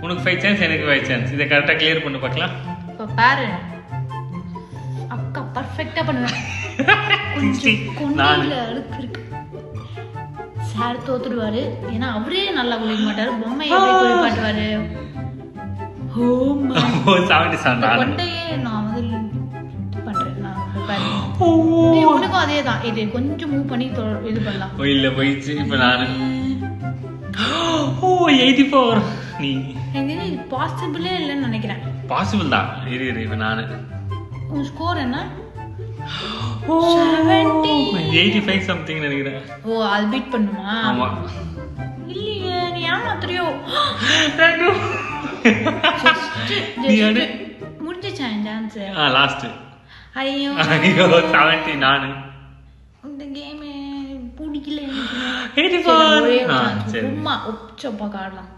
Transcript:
உனக்கு 5 சான்ஸ் எனக்கு 5 சான்ஸ். இதை கரெக்டாக கிளியர் பண்ணி பார்க்கலாம். இப்போ பாரு அக்கா பர்ஃபெக்டாக பண்ணுவேன். கொண்டையில் அழுக்கு இருக்கு. சார் தோத்துடுவாரு. ஏன்னா அவரே நல்லா குளிக்க மாட்டாரு. பொம்மையை எப்படி குளிப்பாட்டுவாரு? கொண்டையே நான் வந்து பண்றேன். உனக்கும் அதே தான். இது கொஞ்சம் மூவ் பண்ணி இது பண்ணலாம். இல்ல போயிடுச்சு. இப்போ நான் 84. நீ இது பாசிபிளே இல்லைன்னு நினைக்கிறேன். பாசிபிள் தான். இரு இப்போ நான் உன் ஸ்கோர் என்ன? 85 சம்திங் நினைக்கிறேன். ஓ அது பீட் பண்ணுமா? ஆமா. இல்லையே நீ ஏமாத்துறியோ? முடிஞ்சிச்சா சான்ஸ்? லாஸ்ட். ஐயோ 70 நானு. இந்த கேம் பிடிக்கல. 84. சும்மா ஒச்சப்பா காடலாம்.